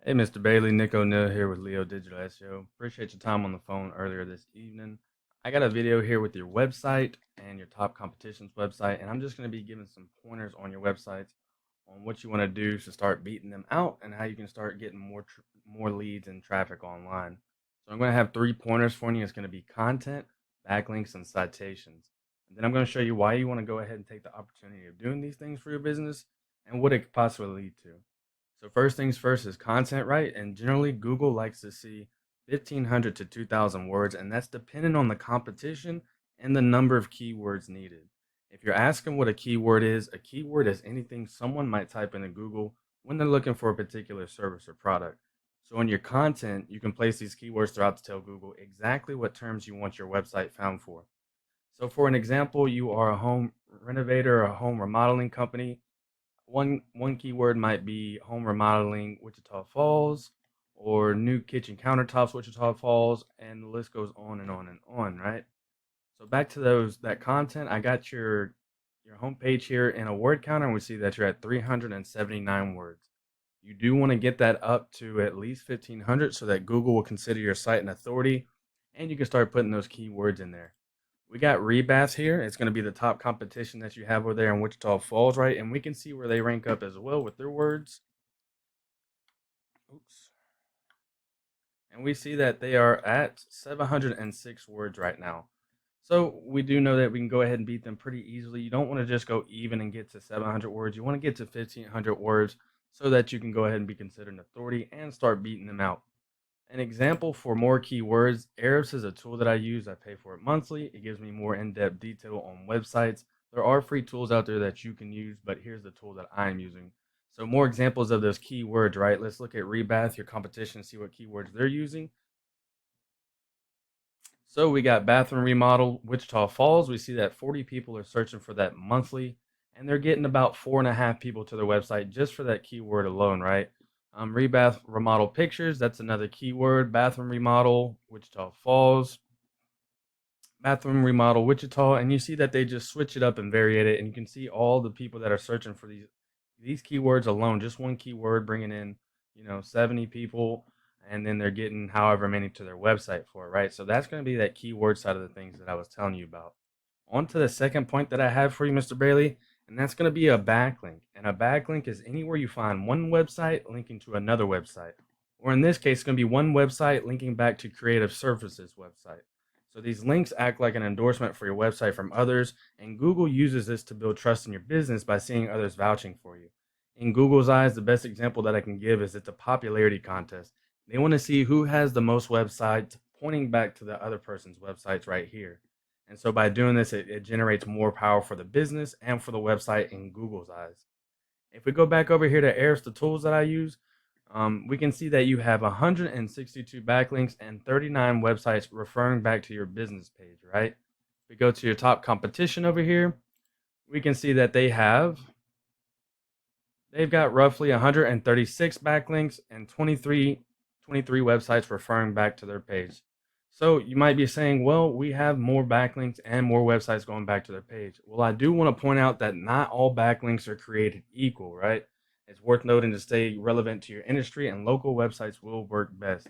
Hey, Mr. Bailey, Nick O'Neill here with Leo Digital SEO. Appreciate your time on the phone earlier this evening. I got a video here with your website and your top competition's website, and I'm just going to be giving some pointers on your websites on what you want to do to start beating them out and how you can start getting more leads and traffic online. So I'm going to have 3 pointers for you. It's going to be content, backlinks, and citations. And then I'm going to show you why you want to go ahead and take the opportunity of doing these things for your business and what it could possibly lead to. So first things first is content, right? And generally Google likes to see 1,500 to 2,000 words, and that's dependent on the competition and the number of keywords needed. If you're asking what a keyword is anything someone might type into Google when they're looking for a particular service or product. So in your content, you can place these keywords throughout to tell Google exactly what terms you want your website found for. So for an example, you are a home renovator or a home remodeling company. One keyword might be home remodeling Wichita Falls or new kitchen countertops Wichita Falls, and the list goes on and on and on, right? So back to that content, I got your homepage here in a word counter, and we see that you're at 379 words. You do want to get that up to at least 1,500 so that Google will consider your site an authority, and you can start putting those keywords in there. We got Rebath here. It's going to be the top competition that you have over there in Wichita Falls, right? And we can see where they rank up as well with their words. Oops. And we see that they are at 706 words right now. So we do know that we can go ahead and beat them pretty easily. You don't want to just go even and get to 700 words. You want to get to 1,500 words so that you can go ahead and be considered an authority and start beating them out. An example for more keywords, Ahrefs is a tool that I use. I pay for it monthly. It gives me more in-depth detail on websites. There are free tools out there that you can use, but here's the tool that I'm using. So more examples of those keywords, right? Let's look at Rebath, your competition, see what keywords they're using. So we got bathroom remodel, Wichita Falls. We see that 40 people are searching for that monthly, and they're getting about 4.5 people to their website just for that keyword alone, right? Rebath remodel pictures, that's another keyword. Bathroom remodel, Wichita Falls. Bathroom remodel, Wichita, and you see that they just switch it up and vary it, and you can see all the people that are searching for these keywords alone. Just one keyword bringing in, 70 people, and then they're getting however many to their website for it, right? So that's going to be that keyword side of the things that I was telling you about. On to the second point that I have for you, Mr. Bailey, and that's going to be a backlink. And a backlink is anywhere you find one website linking to another website. Or in this case, it's going to be one website linking back to Creative Services website. So these links act like an endorsement for your website from others, and Google uses this to build trust in your business by seeing others vouching for you. In Google's eyes, the best example that I can give is it's a popularity contest. They want to see who has the most websites pointing back to the other person's websites right here. And so by doing this, it generates more power for the business and for the website in Google's eyes. If we go back over here to Ahrefs, the tools that I use, we can see that you have 162 backlinks and 39 websites referring back to your business page, right? If we go to your top competition over here, we can see that they've got roughly 136 backlinks and 23 websites referring back to their page. So you might be saying, well, we have more backlinks and more websites going back to their page. Well, I do want to point out that not all backlinks are created equal, right? It's worth noting to stay relevant to your industry, and local websites will work best.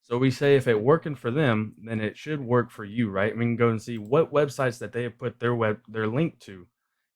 So we say if it's working for them, then it should work for you, right? We can go and see what websites that they have put their link to,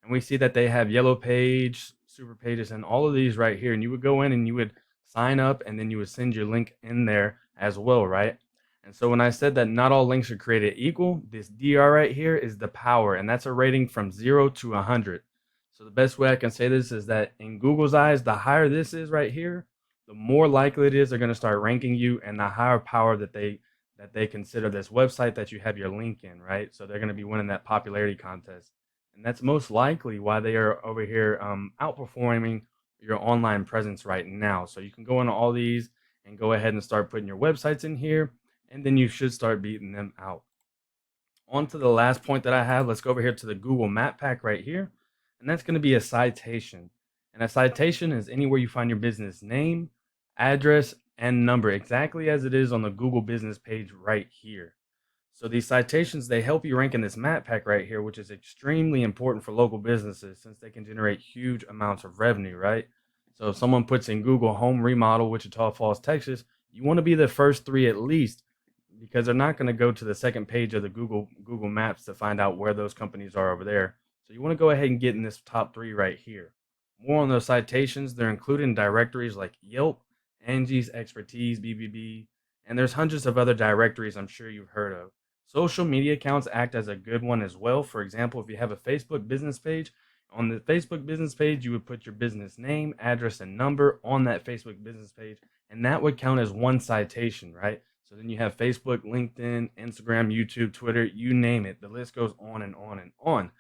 and we see that they have Yellow Page, Super Pages, and all of these right here. And you would go in and you would sign up, and then you would send your link in there as well, right? And so when I said that not all links are created equal, this DR right here is the power, and that's a rating from 0 to 100. So the best way I can say this is that in Google's eyes, the higher this is right here, the more likely it is they're going to start ranking you, and the higher power that they consider this website that you have your link in, right? So they're going to be winning that popularity contest, and that's most likely why they are over here outperforming your online presence right now. So you can go into all these and go ahead and start putting your websites in here, and then you should start beating them out. On to the last point that I have. Let's go over here to the Google Map Pack right here, and that's going to be a citation. And a citation is anywhere you find your business name, address, and number, exactly as it is on the Google business page right here. So these citations, they help you rank in this map pack right here, which is extremely important for local businesses since they can generate huge amounts of revenue, right? So if someone puts in Google home remodel, Wichita Falls, Texas, you want to be the first three at least, because they're not going to go to the second page of the Google Maps to find out where those companies are over there. So you want to go ahead and get in this top three right here. More on those citations, they're included in directories like Yelp, Angie's Expertise, BBB, and there's hundreds of other directories I'm sure you've heard of. Social media accounts act as a good one as well. For example, if you have a Facebook business page, on the Facebook business page, you would put your business name, address, and number on that Facebook business page, and that would count as one citation, right? So then you have Facebook, LinkedIn, Instagram, YouTube, Twitter, you name it. The list goes on and on and on.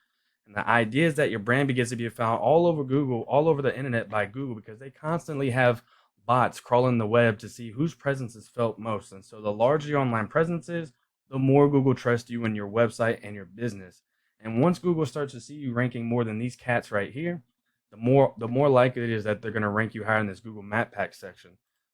And the idea is that your brand begins to be found all over Google, all over the internet by Google, because they constantly have bots crawling the web to see whose presence is felt most. And so the larger your online presence is, the more Google trusts you and your website and your business. And once Google starts to see you ranking more than these cats right here, the more likely it is that they're going to rank you higher in this Google Map Pack section.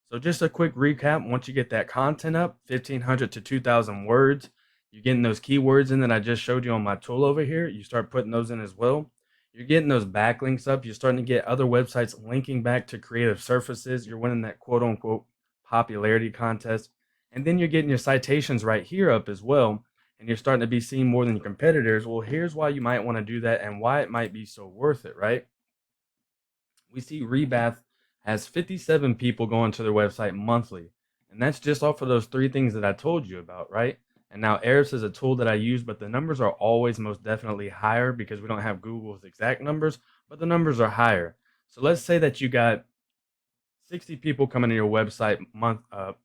So just a quick recap: once you get that content up, 1,500 to 2,000 words, you're getting those keywords in that I just showed you on my tool over here. You start putting those in as well. You're getting those backlinks up. You're starting to get other websites linking back to creative surfaces. You're winning that quote unquote popularity contest. And then you're getting your citations right here up as well. And you're starting to be seen more than your competitors. Well, here's why you might want to do that and why it might be so worth it, right? We see Rebath has 57 people going to their website monthly. And that's just off of those three things that I told you about, right? And now Ahrefs is a tool that I use, but the numbers are always most definitely higher because we don't have Google's exact numbers, but the numbers are higher. So let's say that you got 60 people coming to your website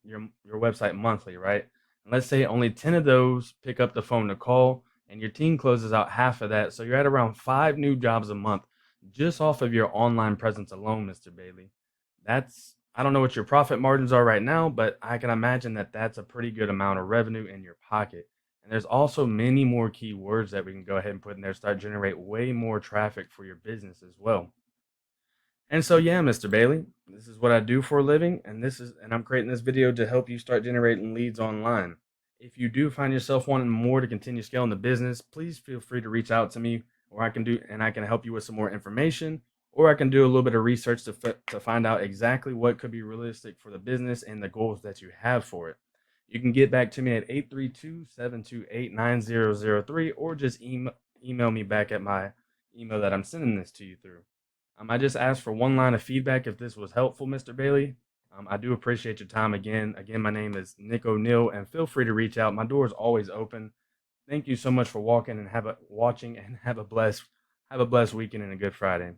your website monthly, right? And let's say only 10 of those pick up the phone to call, and your team closes out half of that. So you're at around 5 new jobs a month just off of your online presence alone, Mr. Bailey. I don't know what your profit margins are right now, but I can imagine that that's a pretty good amount of revenue in your pocket. And there's also many more keywords that we can go ahead and put in there, start generate way more traffic for your business as well. And so, yeah, Mr. Bailey, this is what I do for a living, and I'm creating this video to help you start generating leads online. If you do find yourself wanting more to continue scaling the business, please feel free to reach out to me, or I can help you with some more information, or I can do a little bit of research to find out exactly what could be realistic for the business and the goals that you have for it. You can get back to me at 832-728-9003, or just email me back at my email that I'm sending this to you through. I just asked for one line of feedback if this was helpful, Mr. Bailey. I do appreciate your time again. Again, my name is Nick O'Neill, and feel free to reach out. My door is always open. Thank you so much for watching, and have a blessed weekend and a good Friday.